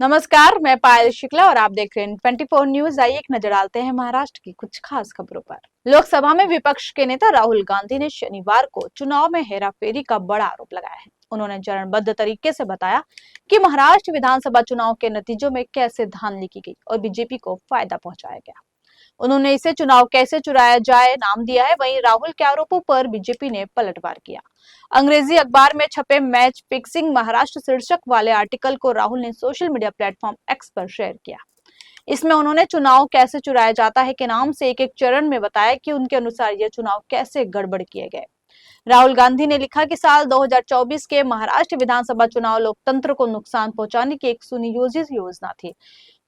नमस्कार, मैं पायल शुक्ला और आप देख रहे हैं 24 न्यूज। आइए एक नजर डालते हैं महाराष्ट्र की कुछ खास खबरों पर। लोकसभा में विपक्ष के नेता राहुल गांधी ने शनिवार को चुनाव में हेराफेरी का बड़ा आरोप लगाया है। उन्होंने चरणबद्ध तरीके से बताया कि महाराष्ट्र विधानसभा चुनाव के नतीजों में कैसे धांधली की गई और बीजेपी को फायदा पहुंचाया गया। उन्होंने इसे चुनाव कैसे चुराया जाए नाम दिया है। वहीं राहुल के आरोपों पर बीजेपी ने पलटवार किया। अंग्रेजी अखबार में छपे मैच फिक्सिंग महाराष्ट्र शीर्षक वाले आर्टिकल को राहुल ने सोशल मीडिया प्लेटफॉर्म एक्स पर शेयर किया। इसमें उन्होंने चुनाव कैसे चुराया जाता है के नाम से एक एक चरण में बताया कि उनके अनुसार यह चुनाव कैसे गड़बड़ किए गए। राहुल गांधी ने लिखा कि साल 2024 के महाराष्ट्र विधानसभा चुनाव लोकतंत्र को नुकसान पहुंचाने की एक सुनियोजित योजना थी।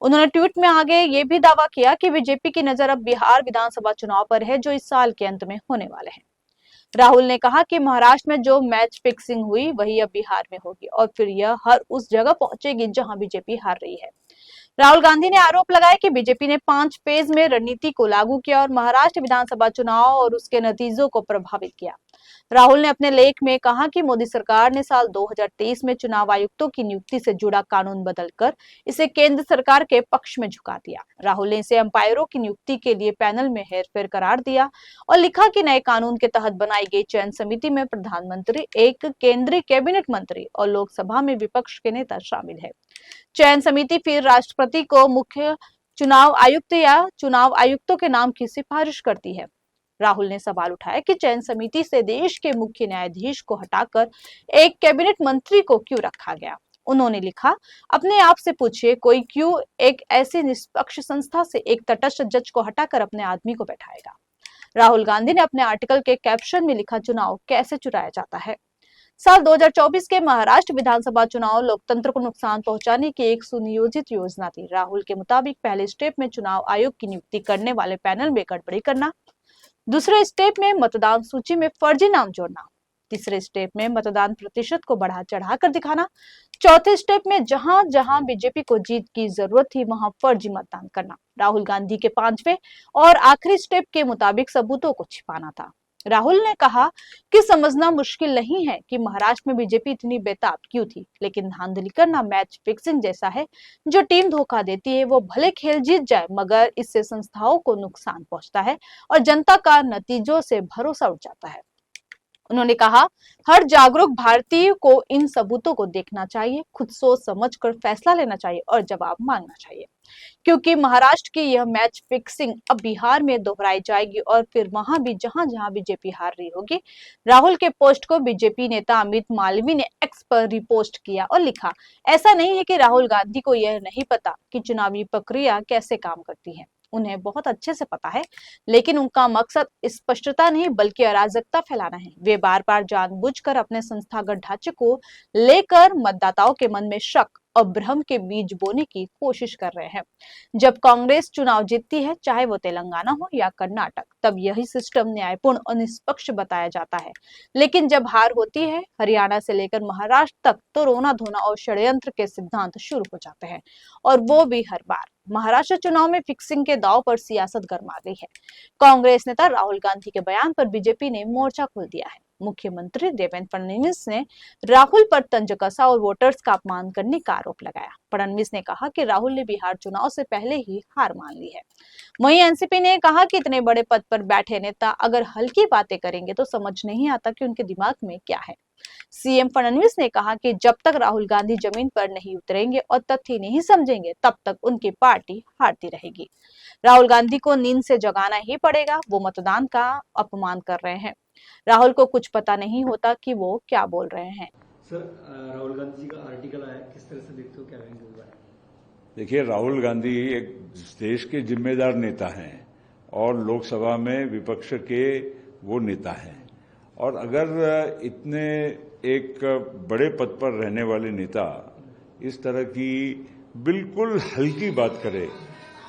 उन्होंने ट्वीट में आगे ये भी दावा किया कि बीजेपी की नजर अब बिहार विधानसभा चुनाव पर है, जो इस साल के अंत में होने वाले हैं। राहुल ने कहा कि महाराष्ट्र में जो मैच फिक्सिंग हुई वही अब बिहार में होगी और फिर यह हर उस जगह पहुंचेगी जहां बीजेपी हार रही है। राहुल गांधी ने आरोप लगाया कि बीजेपी ने 5 फेज में रणनीति को लागू किया और महाराष्ट्र विधानसभा चुनाव और उसके नतीजों को प्रभावित किया। राहुल ने अपने लेख में कहा कि मोदी सरकार ने साल 2023 में चुनाव आयुक्तों की नियुक्ति से जुड़ा कानून बदलकर इसे केंद्र सरकार के पक्ष में झुका दिया। राहुल ने इसे अंपायरों की नियुक्ति के लिए पैनल में हेरफेर करार दिया और लिखा कि नए कानून के तहत बनाई गई चयन समिति में प्रधानमंत्री, एक केंद्रीय कैबिनेट मंत्री और लोकसभा में विपक्ष के नेता शामिल है। चयन समिति फिर राष्ट्रपति को मुख्य चुनाव आयुक्त या चुनाव आयुक्तों के नाम की सिफारिश करती है। राहुल ने सवाल उठाया कि चयन समिति से देश के मुख्य न्यायाधीश को हटाकर एक कैबिनेट मंत्री को क्यों रखा गया। उन्होंने लिखा, अपने आप से पूछिए, कोई क्यों एक ऐसी निष्पक्ष संस्था से एक तटस्थ जज को हटाकर अपने आदमी को बैठाएगा। राहुल गांधी ने अपने आर्टिकल के कैप्शन में लिखा, चुनाव कैसे चुराया जाता है। साल 2024 के महाराष्ट्र विधानसभा चुनाव लोकतंत्र को नुकसान पहुंचाने की एक सुनियोजित योजना थी। राहुल के मुताबिक पहले स्टेप में चुनाव आयोग की नियुक्ति करने वाले पैनल में गड़बड़ी करना, दूसरे स्टेप में मतदान सूची में फर्जी नाम जोड़ना, तीसरे स्टेप में मतदान प्रतिशत को बढ़ा चढ़ाकर दिखाना, चौथे स्टेप में जहां जहां बीजेपी को जीत की जरूरत थी वहां फर्जी मतदान करना। राहुल गांधी के 5वें और आखिरी स्टेप के मुताबिक सबूतों को छिपाना था। राहुल ने कहा कि समझना मुश्किल नहीं है कि महाराष्ट्र में बीजेपी इतनी बेताब क्यों थी, लेकिन धांधली करना मैच फिक्सिंग जैसा है। जो टीम धोखा देती है वो भले खेल जीत जाए, मगर इससे संस्थाओं को नुकसान पहुंचता है और जनता का नतीजों से भरोसा उठ जाता है। उन्होंने कहा, हर जागरूक भारतीय को इन सबूतों को देखना चाहिए, खुद सोच समझकर फैसला लेना चाहिए और जवाब मांगना चाहिए, क्योंकि महाराष्ट्र की यह मैच फिक्सिंग अब बिहार में दोहराई जाएगी और फिर वहां भी जहां जहां बीजेपी हार रही होगी। राहुल के पोस्ट को बीजेपी नेता अमित मालवीय ने एक्स पर रिपोस्ट किया और लिखा, ऐसा नहीं है कि राहुल गांधी को यह नहीं पता कि चुनावी प्रक्रिया कैसे काम करती है। उन्हें बहुत अच्छे से पता है, लेकिन उनका मकसद स्पष्टता नहीं बल्कि अराजकता फैलाना है। वे बार बार जानबूझकर अपने संस्थागत ढांचे को लेकर मतदाताओं के मन में शक और भ्रम के बीज बोने की कोशिश कर रहे हैं। जब कांग्रेस चुनाव जीतती है, चाहे वो तेलंगाना हो या कर्नाटक, तब यही सिस्टम न्यायपूर्ण और निष्पक्ष बताया जाता है। लेकिन जब हार होती है, हरियाणा से लेकर महाराष्ट्र तक, तो रोना धोना और षड्यंत्र के सिद्धांत शुरू हो जाते हैं, और वो भी हर बार। महाराष्ट्र चुनाव में फिक्सिंग के दांव पर सियासत गर्मा गई है। कांग्रेस नेता राहुल गांधी के बयान पर बीजेपी ने मोर्चा खोल दिया है। मुख्यमंत्री देवेंद्र फडणवीस ने राहुल पर तंज कसा और वोटर्स का अपमान करने का आरोप लगाया। फडणवीस ने कहा कि राहुल ने बिहार चुनाव से पहले ही हार मान ली है। वहीं एनसीपी ने कहा कि इतने बड़े पद पर बैठे नेता अगर हल्की बातें करेंगे तो समझ नहीं आता कि उनके दिमाग में क्या है। सीएम फडणवीस ने कहा कि जब तक राहुल गांधी जमीन पर नहीं उतरेंगे और तथ्य नहीं समझेंगे, तब तक उनकी पार्टी हारती रहेगी। राहुल गांधी को नींद से जगाना ही पड़ेगा, वो मतदान का अपमान कर रहे हैं। राहुल को कुछ पता नहीं होता कि वो क्या बोल रहे हैं। सर, राहुल गांधी जी का आर्टिकल आया, किस तरह से देखते हो, क्या कहेंगे? देखिए, राहुल गांधी एक देश के जिम्मेदार नेता हैं और लोकसभा में विपक्ष के वो नेता हैं, और अगर इतने एक बड़े पद पर रहने वाले नेता इस तरह की बिल्कुल हल्की बात करे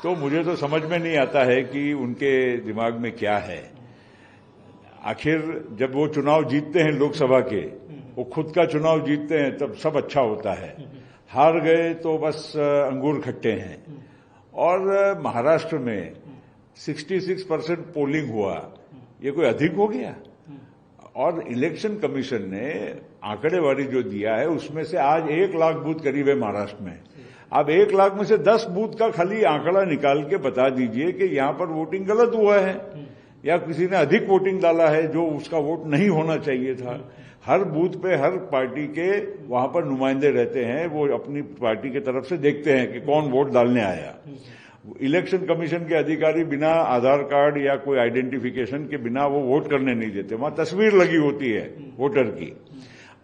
तो मुझे तो समझ में नहीं आता है कि उनके दिमाग में क्या है। आखिर जब वो चुनाव जीतते हैं लोकसभा के, वो खुद का चुनाव जीतते हैं, तब सब अच्छा होता है। हार गए तो बस अंगूर खट्टे हैं। और महाराष्ट्र में 66% पोलिंग हुआ, ये कोई अधिक हो गया? और इलेक्शन कमीशन ने आंकड़ेवारी जो दिया है उसमें से आज 1 लाख बूथ करीब है महाराष्ट्र में। आप 1 लाख में से 10 बूथ का खाली आंकड़ा निकाल के बता दीजिए कि यहां पर वोटिंग गलत हुआ है या किसी ने अधिक वोटिंग डाला है जो उसका वोट नहीं होना चाहिए था। हर बूथ पे हर पार्टी के वहां पर नुमाइंदे रहते हैं, वो अपनी पार्टी की तरफ से देखते हैं कि कौन वोट डालने आया। इलेक्शन कमीशन के अधिकारी बिना आधार कार्ड या कोई आइडेंटिफिकेशन के बिना वो वोट करने नहीं देते, वहां तस्वीर लगी होती है वोटर की।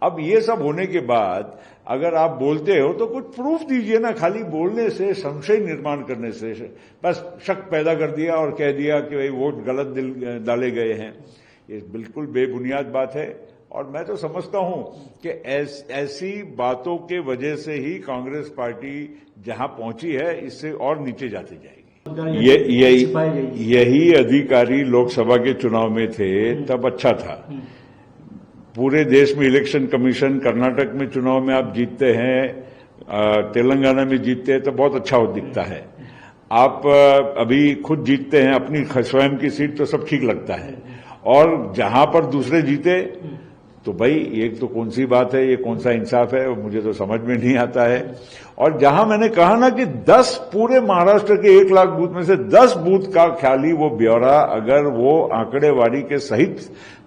अब ये सब होने के बाद अगर आप बोलते हो तो कुछ प्रूफ दीजिए ना, खाली बोलने से, संशय निर्माण करने से बस शक पैदा कर दिया और कह दिया कि भाई वोट गलत डाले गए हैं। ये बिल्कुल बेबुनियाद बात है और मैं तो समझता हूं कि ऐसी बातों के वजह से ही कांग्रेस पार्टी जहां पहुंची है इससे और नीचे जाती जाएगी। यही अधिकारी लोकसभा के चुनाव में थे तब अच्छा था। पूरे देश में इलेक्शन कमीशन, कर्नाटक में चुनाव में आप जीतते हैं, तेलंगाना में जीतते हैं तो बहुत अच्छा दिखता है। आप अभी खुद जीतते हैं अपनी स्वयं की सीट तो सब ठीक लगता है, और जहां पर दूसरे जीते तो भाई ये तो कौन सी बात है, ये कौन सा इंसाफ है, मुझे तो समझ में नहीं आता है। और जहां मैंने कहा ना कि 10 पूरे महाराष्ट्र के 1 लाख बूथ में से 10 बूथ का ख्याली वो ब्यौरा अगर वो आंकड़ेवारी के सहित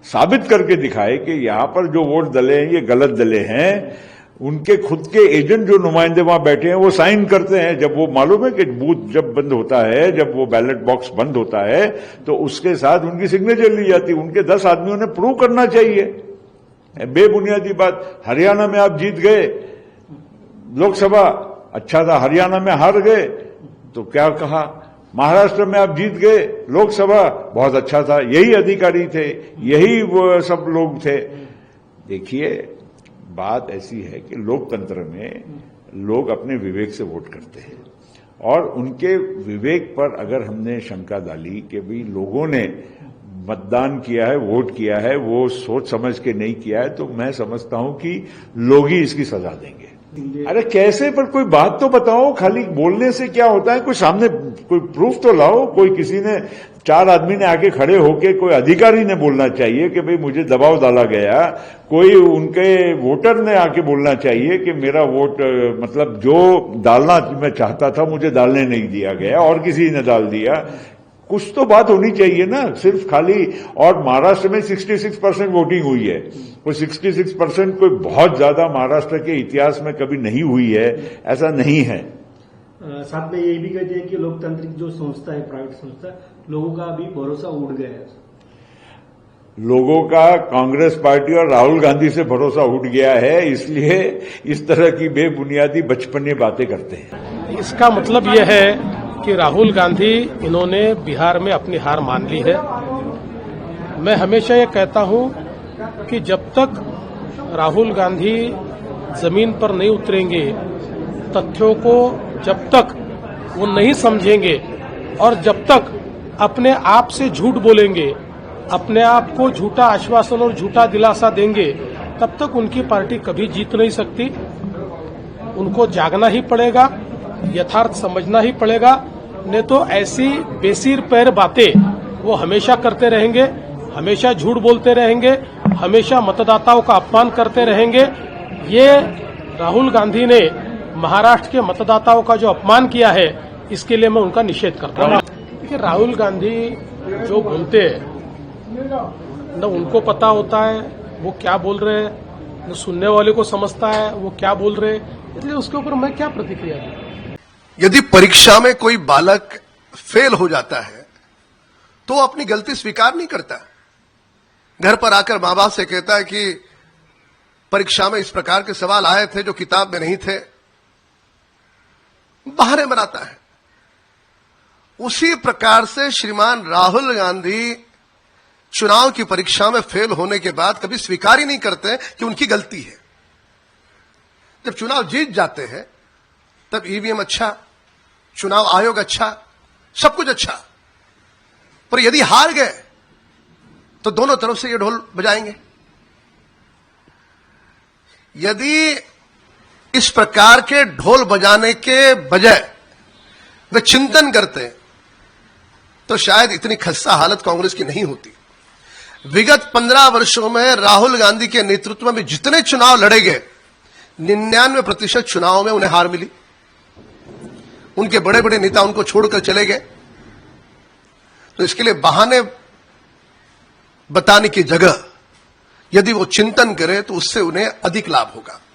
साबित करके दिखाए कि यहां पर जो वोट डले हैं ये गलत डले हैं, उनके खुद के एजेंट जो नुमाइंदे वहां बैठे हैं वो साइन करते हैं। जब वो मालूम है कि बूथ जब बंद होता है, जब वो बैलेट बॉक्स बंद होता है तो उसके साथ उनकी सिग्नेचर ली जाती है। उनके 10 आदमियों ने प्रूव करना चाहिए। बेबुनियादी बात, हरियाणा में आप जीत गए लोकसभा, अच्छा था। हरियाणा में हार गए तो क्या कहा, महाराष्ट्र में आप जीत गए लोकसभा, बहुत अच्छा था। यही अधिकारी थे, यही वो सब लोग थे। देखिए बात ऐसी है कि लोकतंत्र में लोग अपने विवेक से वोट करते हैं और उनके विवेक पर अगर हमने शंका डाली कि भाई लोगों ने मतदान किया है, वोट किया है, वो सोच समझ के नहीं किया है, तो मैं समझता हूं कि लोग ही इसकी सजा देंगे। अरे कैसे, पर कोई बात तो बताओ, खाली बोलने से क्या होता है, कोई सामने कोई प्रूफ तो लाओ। कोई किसी ने 4 आदमी ने आके खड़े होके, कोई अधिकारी ने बोलना चाहिए कि भाई मुझे दबाव डाला गया, कोई उनके वोटर ने आके बोलना चाहिए कि मेरा वोट मतलब जो डालना मैं चाहता था मुझे डालने नहीं दिया गया और किसी ने डाल दिया। कुछ तो बात होनी चाहिए ना, सिर्फ खाली। और महाराष्ट्र में 66% वोटिंग हुई है। वो 66% कोई बहुत ज्यादा महाराष्ट्र के इतिहास में कभी नहीं हुई है, ऐसा नहीं है। साथ में ये भी कहते हैं कि लोकतांत्रिक जो संस्था है, प्राइवेट संस्था, लोगों का अभी भरोसा उड़ गया है। लोगों का कांग्रेस पार्टी और राहुल गांधी से भरोसा उठ गया है, इसलिए इस तरह की बेबुनियादी बचपने बातें करते हैं। इसका मतलब यह है कि राहुल गांधी, इन्होंने बिहार में अपनी हार मान ली है। मैं हमेशा ये कहता हूं कि जब तक राहुल गांधी जमीन पर नहीं उतरेंगे, तथ्यों को जब तक वो नहीं समझेंगे और जब तक अपने आप से झूठ बोलेंगे, अपने आप को झूठा आश्वासन और झूठा दिलासा देंगे, तब तक उनकी पार्टी कभी जीत नहीं सकती। उनको जागना ही पड़ेगा, यथार्थ समझना ही पड़ेगा, नहीं तो ऐसी बेसिर पैर बातें वो हमेशा करते रहेंगे, हमेशा झूठ बोलते रहेंगे, हमेशा मतदाताओं का अपमान करते रहेंगे। ये राहुल गांधी ने महाराष्ट्र के मतदाताओं का जो अपमान किया है, इसके लिए मैं उनका निषेध करता हूं। देखिए, राहुल गांधी जो बोलते हैं न उनको पता होता है वो क्या बोल रहे हैं, न सुनने वाले को समझता है वो क्या बोल रहे हैं, इसलिए उसके ऊपर मैं क्या प्रतिक्रिया दूं। यदि परीक्षा में कोई बालक फेल हो जाता है तो वो अपनी गलती स्वीकार नहीं करता। घर पर आकर मां बाप से कहता है कि परीक्षा में इस प्रकार के सवाल आए थे जो किताब में नहीं थे, बहाने बनाता है। उसी प्रकार से श्रीमान राहुल गांधी चुनाव की परीक्षा में फेल होने के बाद कभी स्वीकार ही नहीं करते कि उनकी गलती है। जब चुनाव जीत जाते हैं तब ईवीएम अच्छा, चुनाव आयोग अच्छा, सब कुछ अच्छा, पर यदि हार गए तो दोनों तरफ से ये ढोल बजाएंगे। यदि इस प्रकार के ढोल बजाने के बजाय वे चिंतन करते तो शायद इतनी खस्ता हालत कांग्रेस की नहीं होती। विगत 15 वर्षों में राहुल गांधी के नेतृत्व में जितने चुनाव लड़े गए, 99% चुनाव में उन्हें हार मिली। उनके बड़े बड़े नेता उनको छोड़कर चले गए। तो इसके लिए बहाने बताने की जगह यदि वो चिंतन करे तो उससे उन्हें अधिक लाभ होगा।